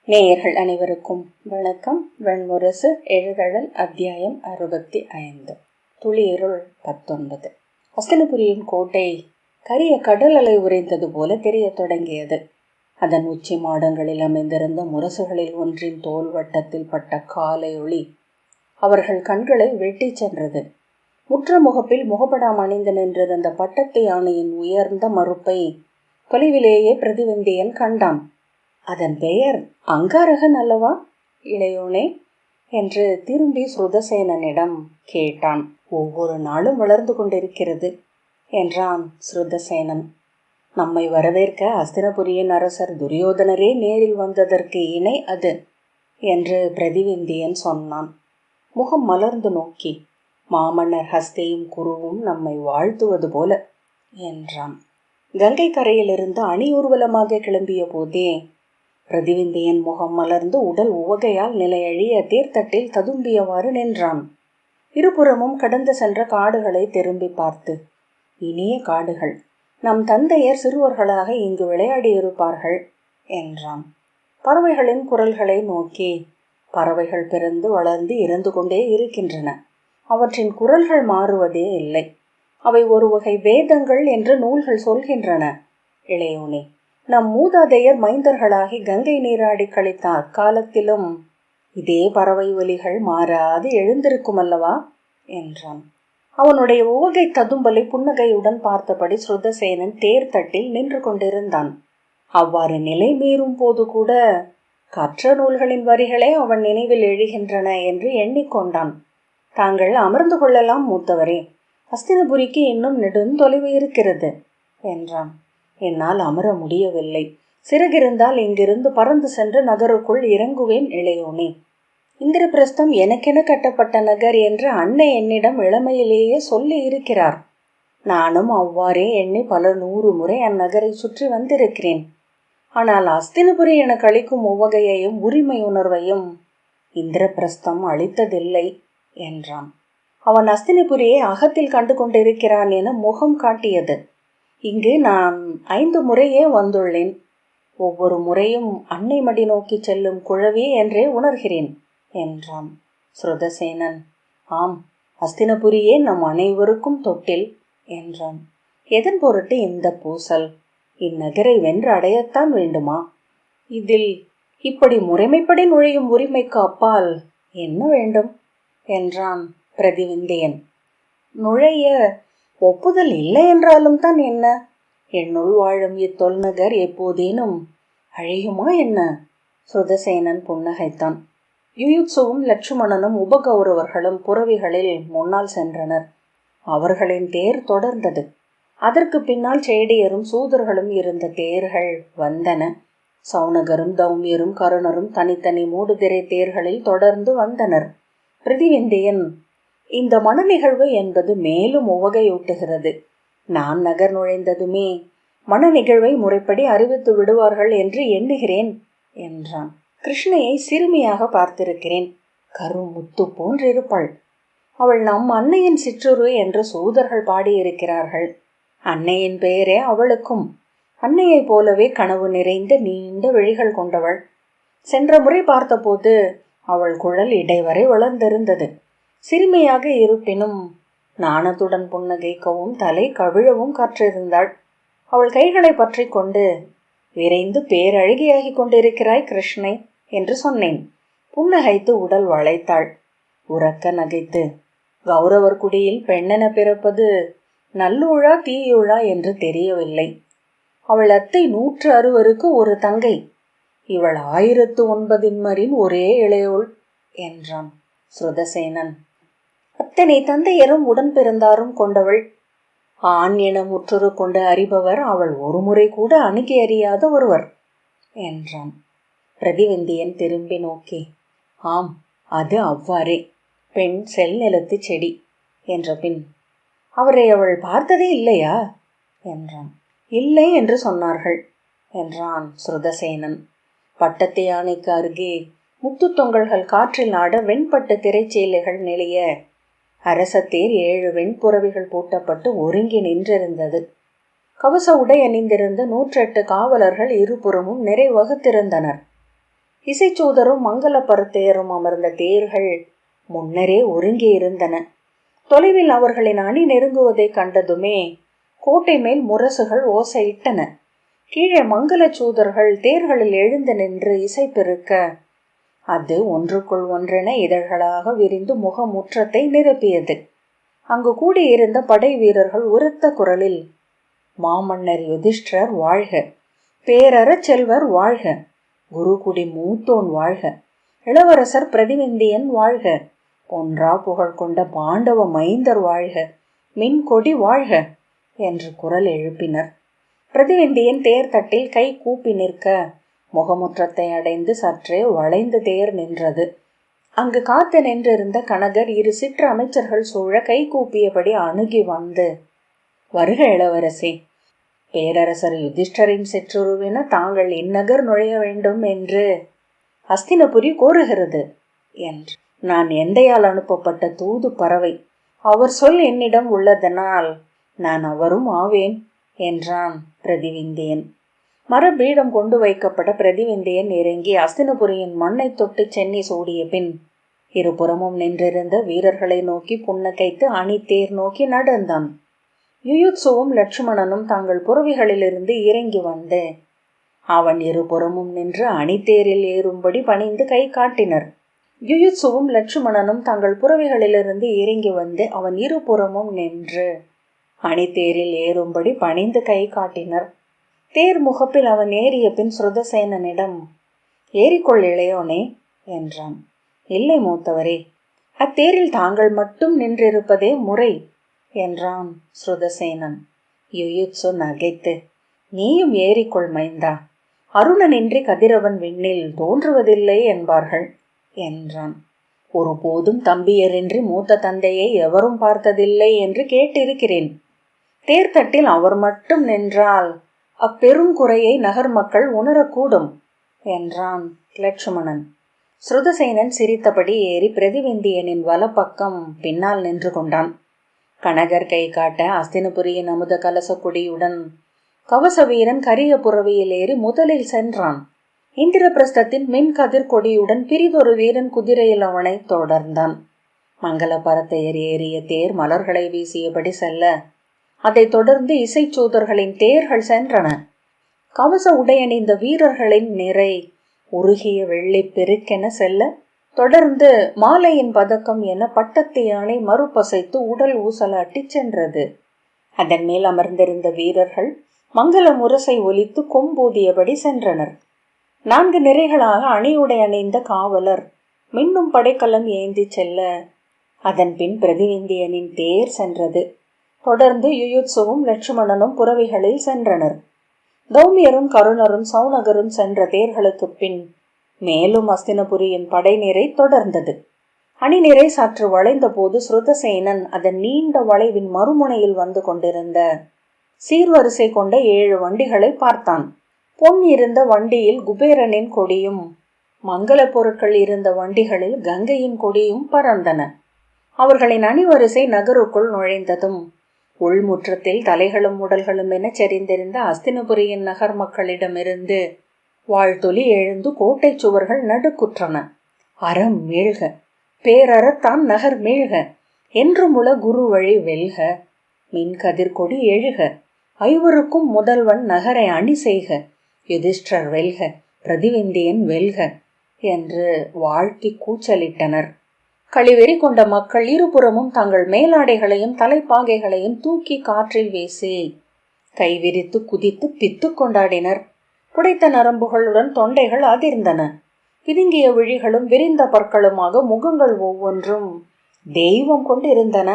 நேயர்கள் அனைவருக்கும் வணக்கம். வெண்முரசு எழுதழல் அத்தியாயம் 65. துளியிருள் 19. அஸ்தினபுரியின் கோட்டை கரிய கடல் அலை உறைந்தது போல தெரிய தொடங்கியது. அதன் உச்சி மாடங்களில் அமைந்திருந்த முரசுகளில் ஒன்றின் தோல் வட்டத்தில் பட்ட காலை ஒளி அவர்கள் கண்களை வெட்டி சென்றது. முற்ற முகப்பில் முகப்படாம் அணிந்து நின்றிருந்த பட்டத்து யானையின் உயர்ந்த மறுப்பை தொலைவிலேயே பிரதிவந்தியன் கண்டான். அதன் பெயர் அங்காரகன் அல்லவா இளையோனே என்று திரும்பி ஸ்ருதசேனனிடம் கேட்டான். ஒவ்வொரு நாளும் வளர்ந்து கொண்டிருக்கிறது என்றான் ஸ்ருதசேனன். நம்மை வரவேற்க அஸ்தினபுரியின் அரசர் துரியோதனரே நேரில் வந்ததற்கு இணை அது என்று பிரதிவிந்தியன் சொன்னான். முகம் மலர்ந்து நோக்கி, மாமன்னர் ஹஸ்தியும் குருவும் நம்மை வாழ்த்துவது போல என்றான். கங்கை கரையிலிருந்து அணி ஊர்வலமாக கிளம்பிய போதே பிரதிவிந்தியன் முகம் மலர்ந்து உடல் உவகையால் நிலையழிய தீர்த்தட்டில் ததும்பியவாறு நின்றான். இருபுறமும் கடந்து சென்ற காடுகளை திரும்பி பார்த்து, இனிய காடுகள், நம் தந்தையர் சிறுவர்களாக இங்கு விளையாடியிருப்பார்கள் என்றான். பறவைகளின் குரல்களை நோக்கி, பறவைகள் பிறந்து வளர்ந்து இறந்து கொண்டே இருக்கின்றன. அவற்றின் குரல்கள் மாறுவதே இல்லை. அவை ஒரு வகை வேதங்கள் என்று நூல்கள் சொல்கின்றன. இளையோனே, நம் மூதாதையர் மைந்தர்களாகி கங்கை நீராடி கழித்த அக்காலத்திலும் இதே பறவை ஒலிகள் மாறாது எழுந்திருக்கும் அல்லவா என்றான். அவனுடைய உவகை ததும்பலை புன்னகையுடன் பார்த்தபடி ஸ்ருதசேனன் தேர்தட்டில் நின்று கொண்டிருந்தான். அவ்வாறு நிலை மீறும் போது கூட கற்ற நூல்களின் வரிகளே அவன் நினைவில் எழுகின்றன என்று எண்ணிக்கொண்டான். தாங்கள் அமர்ந்து கொள்ளலாம் மூத்தவரே, அஸ்தினபுரிக்கு இன்னும் நெடுந்தொலைவு இருக்கிறது என்றான். என்னால் அமர முடியவில்லை. சிறகிருந்தால் இங்கிருந்து பறந்து சென்று நகருக்குள் இறங்குவேன் இளையோனே. இந்திரபிரஸ்தம் எனக்கென கட்டப்பட்ட நகர் என்று அன்னை என்னிடம் இளமையிலேயே சொல்லி இருக்கிறார். நானும் அவ்வாறே எண்ணி பல 100 முறை அந்நகரை சுற்றி வந்திருக்கிறேன். ஆனால் அஸ்தினபுரி என கழிக்கும் உவகையையும் உரிமை உணர்வையும் இந்திரபிரஸ்தம் அளித்ததில்லை என்றான். அவன் அஸ்தினபுரியை அகத்தில் கண்டு கொண்டிருக்கிறான் என முகம் காட்டியது. இங்கு நான் 5 முறையே வந்துள்ளேன். ஒவ்வொரு முறையும் அன்னை மடி நோக்கி செல்லும் குழவி என்றே உணர்கிறேன் என்றான். ஸ்ருதசேனன், ஆம், அஸ்தினபுரியே நம் அனைவருக்கும் தொட்டில் என்றான். எதன் பொருட்டு இந்த பூசல்? இந்நகரை வென்று அடையத்தான் வேண்டுமா? இதில் இப்படி முறைமைப்படி நுழையும் உரிமைக்கு அப்பால் என்ன வேண்டும் என்றான் பிரதிவிந்தியன். நுழைய ஒப்புதல் இல்லை என்றாலும் தான் என்ன? என்னுள் வாழும் இத்தொல்நகர் எப்போதேனும் அழியுமா என்ன? ஸ்ருதசேனன் புன்னகைத்தான். யுயுத்சுவும் லட்சுமணனும் உபகௌரவர்களும் புறவிகளில் முன்னால் சென்றனர். அவர்களின் தேர் தொடர்ந்தது. அதற்கு பின்னால் சேடியரும் சூதர்களும் இருந்த தேர்கள் வந்தன. சௌனகரும் தௌமியரும் கருணரும் தனித்தனி மூடுதிரை தேர்களில் தொடர்ந்து வந்தனர். பிரதிவிந்தியன், இந்த மன நிகழ்வு என்பது மேலும் உவகையூட்டுகிறது. நான் நகர் நுழைந்ததுமே மன நிகழ்வை முறைப்படி அறிவித்து விடுவார்கள் என்று எண்ணுகிறேன் என்றான். கிருஷ்ணையை சிறுமியாக பார்த்திருக்கிறேன். கருமுத்து போன்றிருப்பாள். அவள் நம் அன்னையின் சிற்றுரு என்று சூதர்கள் பாடியிருக்கிறார்கள். அன்னையின் பெயரே அவளுக்கும். அன்னையை போலவே கனவு நிறைந்த நீண்ட விழிகள் கொண்டவள். சென்ற முறை பார்த்தபோது அவள் குழல் இடைவரை வளர்ந்திருந்தது. சிறுமியாக இருப்பினும் நாணத்துடன் புன்னகைக்கவும் தலை கவிழவும் கற்றிருந்தாள். அவள் கைகளை பற்றி கொண்டு, விரைந்து பேரழகியாகி கொண்டிருக்கிறாய் கிருஷ்ணை என்று சொன்னேன். புன்னகைத்து உடல் வளைத்தாள். உறக்க நகைத்து, கௌரவர் குடியில் பெண்ணென பிறப்பது நல்லூழா தீயுழா என்று தெரியவில்லை. அவள் அத்தை 160க்கு ஒரு தங்கை. இவள் 1009 ஒரே இளையோள் என்றான். ஸ்ருதசேனன், அத்தனை தந்தையரும் உடன் பிறந்தாரும் கொண்டவள். ஆண் என முற்றுரு கொண்டு அறிபவர் அவள் ஒரு முறை கூட அணுகி அறியாத ஒருவர் என்றான். பிரதிவந்தியன் திரும்பி நோக்கி, ஆம், அது அவ்வாறே. பெண் செல் நிலத்து செடி என்ற பின், அவரை அவள் பார்த்ததே இல்லையா என்றான். இல்லை என்று சொன்னார்கள் என்றான் ஸ்ருதசேனன். பட்டத்து யானைக்கு அருகே முத்து தொங்கல்கள் காற்றில் ஆட வெண்பட்டு திரைச்சீலைகள் நெளிய அரசத்தேர் 7 வெண்புறவிகள் பூட்டப்பட்டு ஒருங்கி நின்றிருந்தது. கவச உடை அணிந்திருந்த 108 காவலர்கள் இருபுறமும் நிறைவகுத்திருந்தனர். இசைச்சூதரும் மங்கள பருத்தையரும் அமர்ந்த தேர்கள் முன்னரே ஒருங்கி இருந்தன. தொலைவில் அவர்களின் அணி நெருங்குவதை கண்டதுமே கோட்டை மேல் முரசுகள் ஓசையிட்டன. கீழே மங்கள சூதர்கள் தேர்களில் எழுந்து நின்று இசை பெருக்க அது ஒன்றுக்குள் ஒன்றென இதழ்களாக விரிந்து முகமுற்றத்தை நிரப்பியது. அங்கு கூடியிருந்த படை வீரர்கள் உரத்த குரலில், மாமன்னர் யுதிஷ்டர் வாழ்க, பேரற செல்வர் வாழ்க, குருகுடி மூத்தோன் வாழ்க, இளவரசர் பிரதிவிந்தியன் வாழ்க, ஒன்றா புகழ் கொண்ட பாண்டவ மைந்தர் வாழ்க, மின்கொடி வாழ்க என்று குரல் எழுப்பினர். பிரதிவிந்தியன் தேர் தட்டில் கை கூப்பி நிற்க முகமுற்றத்தை அடைந்து சற்றே வளைந்து தேர் நின்றது. அங்கு காத்து நின்றிருந்த கனகர் இரு சிற்று அமைச்சர்கள் சூழ கை கூப்பியபடி அணுகி வந்து, வருக இளவரசே, பேரரசர் யுதிஷ்டரின் சிற்றுருவென தாங்கள் இந்நகர் நுழைய வேண்டும் என்று அஸ்தினபுரி கோருகிறது என்று. நான் எந்தையால் அனுப்பப்பட்ட தூது பறவை. அவர் சொல் என்னிடம் உள்ளதனால் நான் அவரும் ஆவேன் என்றான் பிரதிவிந்தியன். மரபீடம் கொண்டு வைக்கப்பட்ட பிரதிவிந்தியன் இறங்கி அஸ்தினபுரியின் மண்ணை தொட்டு சென்னி சூடிய பின் இருபுறமும் நின்றிருந்த வீரர்களை நோக்கி புன்னகைத்து அணி தேர் நோக்கி நடந்தான். யுயுத்சுவும் லட்சுமணனும் தங்கள் புறவிகளிலிருந்து இறங்கி வந்து அவன் இருபுறமும் நின்று அணித்தேரில் ஏறும்படி பணிந்து கை காட்டினர். யுயுத்சுவும் லட்சுமணனும் தங்கள் புறவிகளிலிருந்து இறங்கி வந்து அவன் இருபுறமும் நின்று அணித்தேரில் ஏறும்படி பணிந்து கை காட்டினர். தேர் முகப்பில் அவன் ஏறிய பின் ஸ்ருதசேனனிடம், ஏறிக்கொள் இளையோனே என்றான். இல்லை மூத்தவரே, அத்தேரில் தாங்கள் மட்டும் நின்றிருப்பதே முறை என்றான் ஸ்ருதசேனன். யுயுத்சு நகைத்து, நீயும் ஏறிக்கொள் மைந்தா, அருணனின்றி கதிரவன் விண்ணில் தோன்றுவதில்லை என்பார்கள் என்றான். ஒருபோதும் தம்பியரின்றி மூத்த தந்தையை எவரும் பார்த்ததில்லை என்று கேட்டிருக்கிறேன். தேர்தட்டில் அவர் மட்டும் நின்றால் அப்பெருங்குறையை நகர் மக்கள் உணரக்கூடும் என்றான் லட்சுமணன். ஸ்ருதசேனன் சிரித்தபடி ஏறி பிரதிவிந்தியனின் வலப்பக்கம் பின்னால் நின்று கொண்டான். கனகர் கை காட்ட அஸ்தினபுரியின் அமுத கலச கொடியுடன் கவச வீரன் கரிய புறவியில் ஏறி முதலில் சென்றான். இந்திரபிரஸ்தத்தின் மின் கதிர் கொடியுடன் பிரிதொரு வீரன் குதிரையில் அவனை தொடர்ந்தான். மங்கள பரத்தையர் ஏறிய தேர் மலர்களை வீசியபடி செல்ல அதைத் தொடர்ந்து இசைச்சூதர்களின் தேர்கள் சென்றன. கவச உடையணிந்த வீரர்களின் நிறை உருகிய வெள்ளி பெருக்கென செல்ல தொடர்ந்து மாலையின் பதக்கம் என பட்டத்து யானை மறுபசைத்து உடல் ஊசலாட்டி சென்றது. அதன் மேல் அமர்ந்திருந்த வீரர்கள் மங்கள முரசை ஒலித்து கொம்பூதியபடி சென்றனர். 4 நிறைகளாக அணியுடை அணிந்த காவலர் மின்னும் படைக்கலம் ஏந்தி செல்ல அதன் பின் பிரதிவிந்தியனின் தேர் சென்றது. தொடர்ந்து யுயுத்சுவும் லட்சுமணனும் புறவிகளில் சென்றனர். தௌமியரும் கருணரும் சௌனகரும் சென்ற தேர்களுக்கு பின் மேலும் அஸ்தினபுரியின் படைநிறை தொடர்ந்தது. அணிநிறை சற்று வளைந்த போது ஸ்ருதசேனன் அதன் நீண்ட வளைவின் மறுமுனையில் வந்து கொண்டிருந்த சீர்வரிசை கொண்ட 7 வண்டிகளை பார்த்தான். பொன் இருந்த வண்டியில் குபேரனின் கொடியும் மங்கள பொருட்கள் இருந்த வண்டிகளில் கங்கையின் கொடியும் பறந்தன. அவர்களின் அணிவரிசை நகருக்குள் நுழைந்ததும் உள்முற்றத்தில் தலைகளும் உடல்களும் என செறிந்திருந்த அஸ்தினபுரியின் நகர் மக்களிடமிருந்து வாழ்த்தொலி எழுந்து கோட்டை சுவர்கள் நடுக்குற்றன. அறம் மீழ்க, பேரறத்தான் நகர் மீழ்க, என்று முல குரு வழி வெல்க, மின் கதிர்கொடி எழுக, ஐவருக்கும் முதல்வன் நகரை அணி செய்க, யுதிஷ்டர் வெல்க, பிரதிவிந்தியன் வெல்க என்று வாழ்த்தி கூச்சலிட்டனர். களிவெறி கொண்ட மக்கள் இருபுறமும் தங்கள் மேலாடைகளையும் தலைப்பாகைகளையும் தூக்கி காற்றில் வீசி கைவிரித்து குதித்து பித்து கொண்டாடினர். புடைத்த நரம்புகளுடன் தொண்டைகள் அதிர்ந்தன. பிதுங்கிய விழிகளும் விரிந்த பற்களுமாக முகங்கள் ஒவ்வொன்றும் தெய்வம் கொண்டிருந்தன.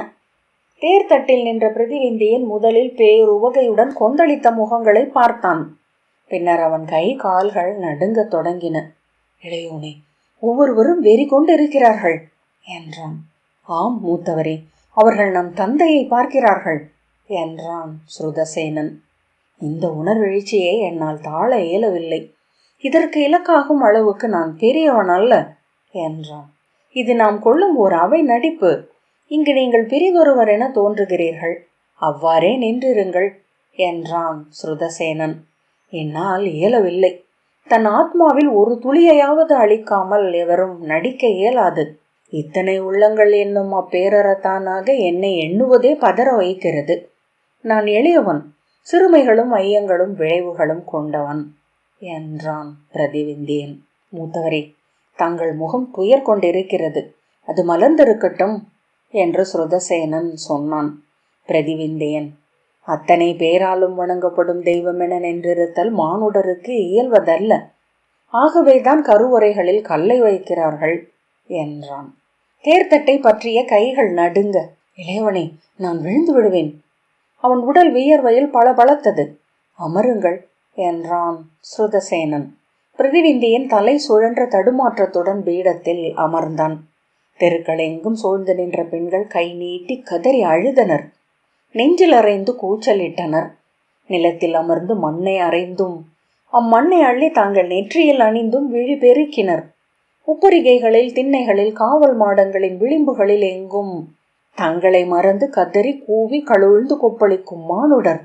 தேர்தட்டில் நின்ற பிரதிவிந்தியன் முதலில் பேருவகையுடன் கொந்தளித்த முகங்களை பார்த்தான். பின்னர் அவன் கை கால்கள் நடுங்கத் தொடங்கின. இளையோனே, ஒவ்வொருவரும் வெறி கொண்டிருக்கிறார்கள் என்றான். ஆம் மூத்தவரே, அவர்கள் நம் தந்தையை பார்க்கிறார்கள் என்றான் ஸ்ருதசேனன். இந்த உணர்வெழுச்சியை என்னால் தாழ இயலவில்லை. இதற்கு இலக்காகும் அளவுக்கு நான் பெரியவன் அல்ல என்றான். இது நாம் கொள்ளும் ஓர் அவை நடிப்பு. இங்கு நீங்கள் பிரிதொருவர் என தோன்றுகிறீர்கள். அவ்வாறே நின்றிருங்கள் என்றான் ஸ்ருதசேனன். என்னால் இயலவில்லை. தன் ஆத்மாவில் ஒரு துளியையாவது அளிக்காமல் எவரும் நடிக்க இயலாது. இத்தனை உள்ளங்கள் என்னும் அப்பேரறத்தானாக என்னை எண்ணுவதே பதற வைக்கிறது. நான் எளியவன், சிறுமைகளும் ஐயங்களும் விளைவுகளும் கொண்டவன் என்றான் பிரதிவிந்தியன். மூத்தவரே, தங்கள் முகம் துயர் கொண்டிருக்கிறது, அது மலர்ந்திருக்கட்டும் என்று ஸ்ருதசேனன் சொன்னான். பிரதிவிந்தியன், அத்தனை பேராலும் வணங்கப்படும் தெய்வமென நின்றிருத்தல் மானுடருக்கு இயல்வதல்ல. ஆகவேதான் கருவறைகளில் கல்லை வைக்கிறார்கள் என்றான். தேர்தட்டை பற்றிய கைகள் நடுங்க. இளையவனே, நான் விழுந்து விடுவேன். அவன் உடல் வியர்வையில் பளபளத்தது. அமருங்கள் என்றான் ஸ்ருதசேனன். பிரதிவிந்தியன் தலை சுழன்ற தடுமாற்றத்துடன் பீடத்தில் அமர்ந்தான். தெருக்கள் எங்கும் சூழ்ந்து நின்ற பெண்கள் கை நீட்டி கதறி அழுதனர். நெஞ்சில் அறைந்து கூச்சலிட்டனர். நிலத்தில் அமர்ந்து மண்ணை அறைந்தும் அம்மண்ணை அள்ளி தாங்கள் நெற்றியில் அணிந்தும் விழி பெருக்கினர். உப்பரிகைகளில், திண்ணைகளில், காவல் மாடங்களின் விளிம்புகளில் எங்கும் தங்களை மறந்து கதறி கூவி கழுழ்ந்து கொப்பளிக்கும் மானுடர்.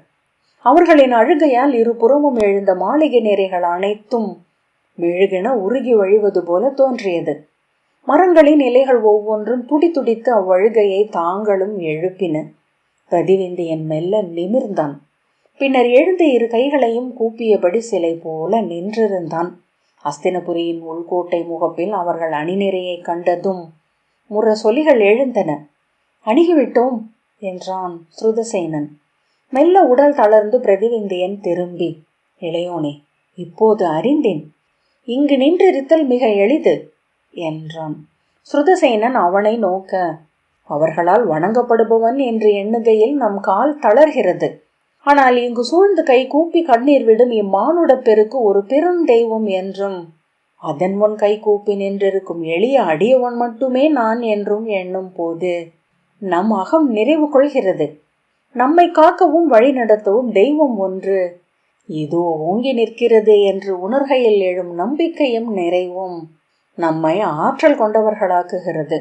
அவர்களின் அழுகையால் இருபுறமும் எழுந்த மாளிகை நிறைகள் அனைத்தும் மெழுகென உருகி வழிவது போல தோன்றியது. மரங்களின் இலைகள் ஒவ்வொன்றும் துடி துடித்து அவ்வழுகையை தாங்களும் எழுப்பின. பிரதிவிந்தியன் மெல்ல நிமிர்ந்தான். பின்னர் எழுந்து இரு கைகளையும் கூப்பியபடி சிலை போல நின்றிருந்தான். அஸ்தினபுரியின் உள்கோட்டை முகப்பில் அவர்கள் அணிநிறையை கண்டதும் முரசொலிகள் எழுந்தன. அணுகிவிட்டோம் என்றான் ஸ்ருதசேனன். மெல்ல உடல் தளர்ந்து பிரதிவிந்தியன் திரும்பி, இளையோனே, இப்போது அறிந்தேன், இங்கு நின்றிருத்தல் மிக எளிது என்றான். ஸ்ருதசேனன் அவனை நோக்க, அவர்களால் வணங்கப்படுபவன் என்று எண்ணுகையில் நம் கால் தளர்கிறது. ஆனால் இங்கு சூழ்ந்து கை கூப்பி கண்ணீர் விடும் இம்மானுட பெருக்கு ஒரு பெரும் தெய்வம் என்றும், அதன் முன் கை கூப்பி நின்றிருக்கும் எளிய அடியவன் மட்டுமே நான் என்றும் எண்ணும் போது நம் அகம் நிறைவு கொள்கிறது. நம்மை காக்கவும் வழி நடத்தவும் தெய்வம் ஒன்று இதோ ஓங்கி நிற்கிறது என்று உணர்கையில் எழும் நம்பிக்கையும் நிறைவும் நம்மை ஆற்றல் கொண்டவர்களாக்குகிறது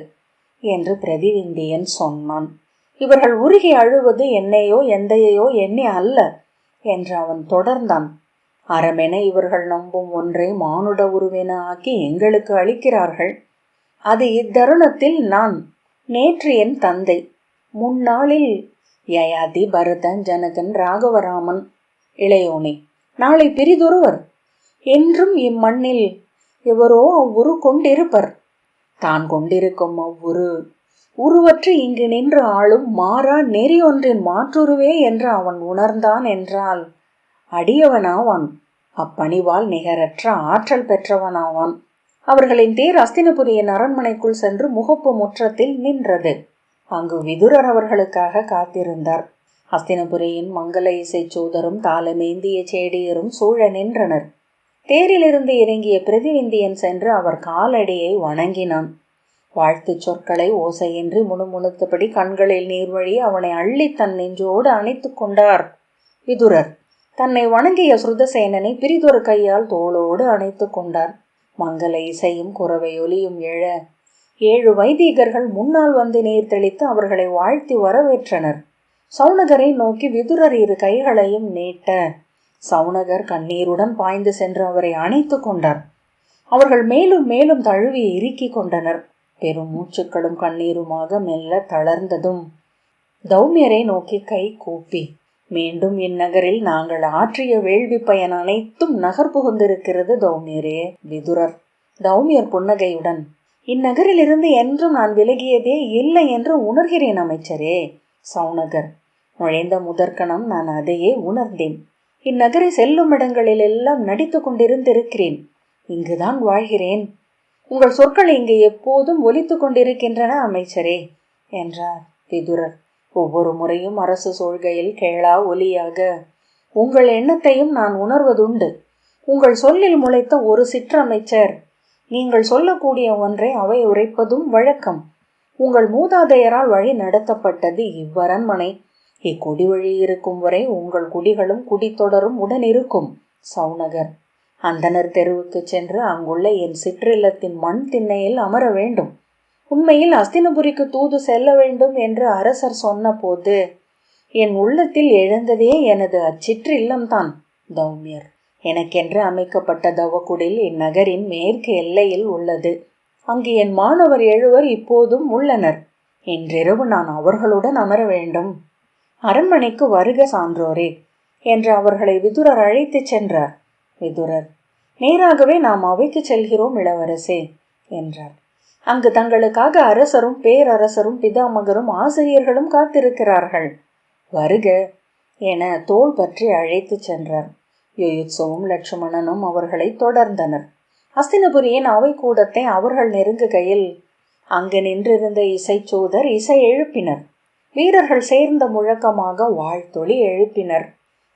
என்று பிரதிவிந்தியன் சொன்னான். இவர்கள் உருகி அழுவது என்னையோ எந்தையோ எண்ணி அல்ல என்று அவன் தொடர்ந்தான். அறமென இவர்கள் நம்பும் ஒன்றை மானுட உருவென ஆக்கி எங்களுக்கு அளிக்கிறார்கள். அது இத்தருணத்தில் நான், நேற்று என் தந்தை, முன்னாளில் யயாதி, பரதன், ஜனகன், ராகவராமன். இளையோனே, நாளை பிரிதொருவர். என்றும் இம்மண்ணில் எவரோ அவ்வுரு கொண்டிருப்பர். தான் கொண்டிருக்கும் அவ்வுரு உருவற்று இங்கு நின்று ஆளும் மாறா நெறி ஒன்றின் மாற்றுருவே என்று அவன் உணர்ந்தான் என்றால் அடியவனாவான். அப்பணிவால் நிகரற்ற ஆற்றல் பெற்றவனாவான். அவர்களின் தேர் அஸ்தினபுரியின் அரண்மனைக்குள் சென்று முகப்பு முற்றத்தில் நின்றது. அங்கு விதுரர் அவர்களுக்காக காத்திருந்தார். அஸ்தினபுரியின் மங்கள இசை சூதரும் தாளமேந்திய சேடியரும் சூழ நின்றனர். தேரிலிருந்து இறங்கிய பிரதிவிந்தியன் சென்று அவர் காலடியை வணங்கினான். வாழ்த்து சொற்களை ஓசையின்றி முணுமுணுத்தபடி கண்களில் நீர்வழி அவனை அள்ளி தன் நெஞ்சோடு அணைத்து கொண்டார் விதுரர். தன்னை வணங்கிய ஸ்ருதசேனனை பிரிதொரு கையால் தோளோடு அணைத்து கொண்டார். மங்கள இசையும் குரவையொலியும் எழ 7 வைதீகர்கள் முன்னால் வந்து நீர் தெளித்து அவர்களை வாழ்த்தி வரவேற்றனர். சவுனகரை நோக்கி விதுரர் இரு கைகளையும் நீட்ட சவுனகர் கண்ணீருடன் பாய்ந்து சென்று அவரை அணைத்து கொண்டார். அவர்கள் மேலும் மேலும் தழுவி இறுக்கி கொண்டனர். பெரும் மூச்சுக்களும் கண்ணீருமாக மெல்ல தளர்ந்ததும் தௌமியரை நோக்கி கை கூப்பி, மீண்டும் இந்நகரில் நாங்கள் ஆற்றிய வேள்வி பயன் அனைத்தும் நகர் புகுந்திருக்கிறது தௌமியரே. விதுரர். தௌமியர் புன்னகையுடன், இந்நகரிலிருந்து என்றும் நான் விலகியதே இல்லை என்று உணர்கிறேன் அமைச்சரே. சவுனகர். நுழைந்த முதற்கணம் நான் அதையே உணர்ந்தேன். இந்நகரை செல்லும் இடங்களில் எல்லாம் நடித்து கொண்டிருந்திருக்கிறேன். இங்குதான் வாழ்கிறேன். உங்கள் சொற்கள் இங்கு எப்போதும் ஒலித்து கொண்டிருக்கின்றன அமைச்சரே என்றார் விதுரர். ஒவ்வொரு முறையும் அரசு சொல்கையில் கேளா ஒலியாக உங்கள் எண்ணத்தையும் நான் உணர்வதுண்டு. உங்கள் சொல்லில் முளைத்த ஒரு சிற்றமைச்சர் நீங்கள் சொல்லக்கூடிய ஒன்றை அவை உரைப்பதும் வழக்கம். உங்கள் மூதாதையரால் வழி நடத்தப்பட்டது இவ்வரண்மனை. இக்குடி வழி இருக்கும் வரை உங்கள் குடிகளும் குடித்தொடரும் உடன் இருக்கும். சவுனகர். அந்தனர் தெருவுக்கு சென்று அங்குள்ள என் சிற்றில்லத்தின் மண் திண்ணையில் அமர வேண்டும். உண்மையில் அஸ்தினபுரிக்கு தூது செல்ல வேண்டும் என்று அரசர் சொன்ன போது என் உள்ளத்தில் எழுந்ததே எனது அச்சிற்றில்லம்தான். தௌமியர். எனக்கென்று அமைக்கப்பட்ட தவக்குடில் இந்நகரின் மேற்கு எல்லையில் உள்ளது. அங்கு என் மாணவர் 7 இப்போதும் உள்ளனர். இன்றிரவு நான் அவர்களுடன் அமர வேண்டும். அரண்மனைக்கு வருக சான்றோரே என்று அவர்களை விதுரர் அழைத்துச் சென்றார். விதுரர், நேராகவே நாம் அவைக்கு செல்கிறோம் இளவரசே என்றார். அங்கு தங்களுக்காக அரசரும் பேரரசரும் பிதாமகரும் ஆசிரியர்களும் காத்திருக்கிறார்கள். வருக என தோள் பற்றி அழைத்துச் சென்றார். யுயுத்சுவும் லட்சுமணனும் அவர்களை தொடர்ந்தனர். அஸ்தினபுரியின் அவை கூடத்தை அவர்கள் நெருங்குகையில் அங்கு நின்றிருந்த இசைச்சூதர் இசை எழுப்பினர். வீரர்கள் சேர்ந்த முழக்கமாக வாழ்த்தொலி எழுப்பினர்.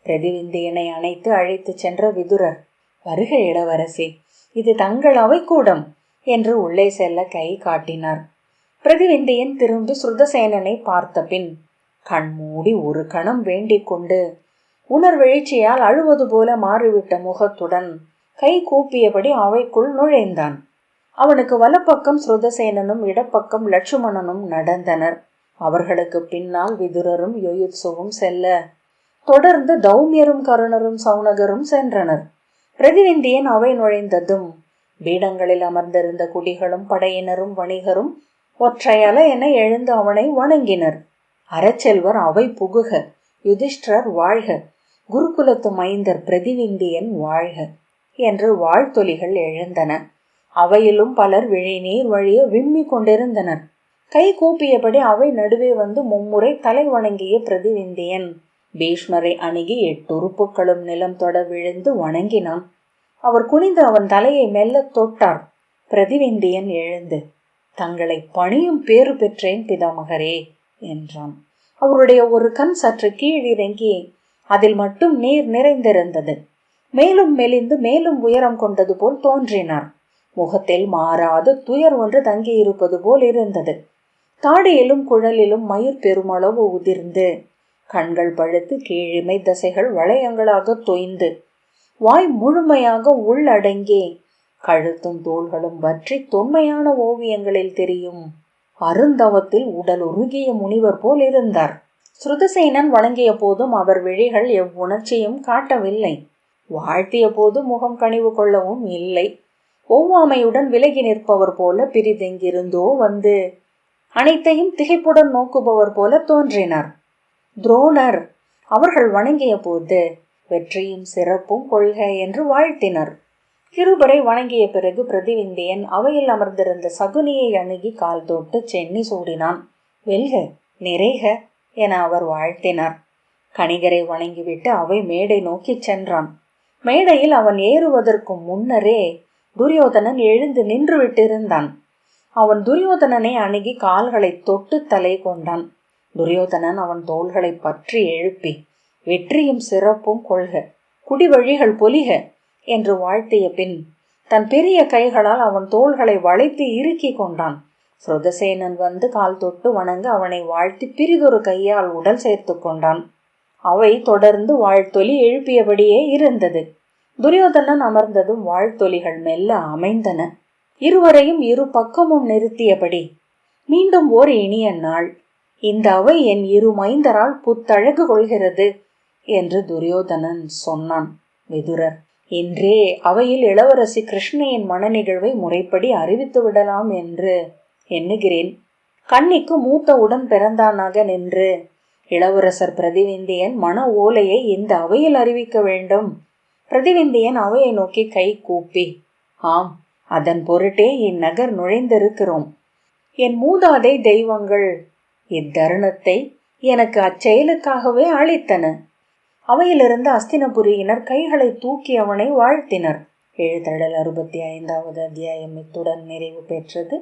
பிரதிவிந்தியனை அணைத்து அழைத்து சென்ற விதுரர், வருக இளவரசி, இது தங்கள் அவை கூடம் என்று உள்ளே செல்ல கை காட்டினார். பிரதிவிந்தியன் திரும்பி ஸ்ருதசேனனை பார்த்த பின் கண்மூடி ஒரு கணம் வேண்டிக் கொண்டு உணர்வெழுச்சியால் அழுவது போல மாறிவிட்ட முகத்துடன் கை கூப்பியபடி அவைக்குள் நுழைந்தான். அவனுக்கு வலப்பக்கம் ஸ்ருதசேனனும் இடப்பக்கம் லட்சுமணனும் நடந்தனர். அவர்களுக்கு பின்னால் விதுரரும் யுயுத்சுவும் செல்ல தொடர்ந்து தௌமியரும் கருணரும் சௌனகரும் சென்றனர். பிரதிவிந்தியன் அவை நுழைந்ததும் பீடங்களில் அமர்ந்திருந்த குடிகளும் படையினரும் வணிகரும் ஒற்றையல என எழுந்து அவனை வணங்கினர். அறச்செல்வர் அவை புகுக, யுதிஷ்டர் வாழ்க, குருகுலத்து மைந்தர் பிரதிவிந்தியன் வாழ்க என்று வாழ்த்தொலிகள் எழுந்தன. அவையிலும் பலர் விழிநீர் வழிய விம்மி கொண்டிருந்தனர். கை கூப்பியபடி அவை நடுவே வந்து மும்முறை தலை வணங்கிய பிரதிவிந்தியன் பீஷ்மரை அணுகி 8 உறுப்புகளும் நிலம் தொட விழுந்து வணங்கினான். அவர் குனிந்து அவன் தலையை மெல்ல தொட்டார். பிரதிவிந்தியன் எழுந்து, தங்களை பணியும் பேறு பெற்றேன் பிதாமகரே என்றான். அவருடைய ஒரு கண் சற்று கீழிறங்கி அதில் மட்டும் நீர் நிறைந்திருந்தது. மேலும் மெலிந்து மேலும் உயரம் கொண்டது போல் தோன்றினார். முகத்தில் மாறாத துயர் ஒன்று தங்கியிருப்பது போல் இருந்தது. தாடியிலும் குழலிலும் மயிர் பெருமளவு உதிர்ந்து கண்கள் பழுத்து கீழிமை தசைகள் வளையங்களாக தொய்ந்து வாய் முழுமையாக உள்ளடங்கி கழுத்தும் தோள்களும் வற்றி தொன்மையான ஓவியங்களில் தெரியும் அருந்தவத்தில் உடல் உருகிய முனிவர் போல் இருந்தார். ஸ்ருதசேனன் வணங்கிய போதும் அவர் விழிகள் எவ்வுணர்ச்சியும் காட்டவில்லை. வாழ்த்திய போது முகம் கனிவு கொள்ளவும் இல்லை. ஒவ்வாமையுடன் விலகி நிற்பவர் போல பிரிதெங்கிருந்தோ வந்து அனைத்தையும் திகைப்புடன் நோக்குபவர் போல தோன்றினார். துரோணர் அவர்கள் வணங்கிய போது வெற்றியும் சிறப்பும் கொள்க என்று வாழ்த்தினர். இருவரை வணங்கிய பிறகு பிரதிவிந்தியன் அவையில் அமர்ந்திருந்த சகுனியை அணுகி கால் தொட்டு சென்னி சூடினான். வெல்க, நிறைக என அவர் வாழ்த்தினார். கணிகரை வணங்கிவிட்டு அவை மேடை நோக்கி சென்றான். மேடையில் அவன் ஏறுவதற்கு முன்னரே துரியோதனன் எழுந்து நின்று விட்டிருந்தான். அவன் துரியோதனனை அணுகி கால்களை தொட்டு தலை கொண்டான். துரியோதனன் அவன் தோள்களை பற்றி எழுப்பி வெற்றியும் சிறப்பும் கொள்க, குடிவழிகள் பொலிக என்று வாழ்த்திய பின் தன் பெரிய கைகளால் அவன் தோள்களை வளைத்து இறுக்கி கொண்டான். ஸ்ருதசேனன் வந்து கால் தொட்டு வணங்க அவனை வாழ்த்தி பிரிதொரு கையால் உடல் சேர்த்து கொண்டான். அவை தொடர்ந்து வாழ்த்தொலி எழுப்பியபடியே இருந்தது. துரியோதனன் அமர்ந்ததும் வாழ்த்தொலிகள் மெல்ல அமைந்தன. இருவரையும் இரு பக்கமும் நிறுத்தியபடி, மீண்டும் ஓர் இனிய நாள், இந்த அவை என் இரு மைந்தரால் புத்தழகு கொள்கிறது என்று துரியோதனன் சொன்னான். விதுரர், இன்றே அவையில் இளவரசி கிருஷ்ணையின் மன நிகழ்வை முறைப்படி அறிவித்து விடலாம் என்று எண்ணுகிறேன். கண்ணிக்கு மூத்த உடன் பிறந்தானாக நின்று இளவரசர் பிரதிவிந்தியன் மன ஓலையை இந்த அவையில் அறிவிக்க வேண்டும். பிரதிவிந்தியன் அவையை நோக்கி கை கூப்பி, ஆம், அதன் பொருட்டே இந்நகர் நுழைந்திருக்கிறோம். என் மூதாதை தெய்வங்கள் இத்தருணத்தை எனக்கு அச்செயலுக்காகவே அளித்தன. அவையிலிருந்து அஸ்தினபுரியினர் கைகளை தூக்கி அவனை வாழ்த்தினர். எழுதடல் 65வது அத்தியாயம் இத்துடன் நிறைவு பெற்றது.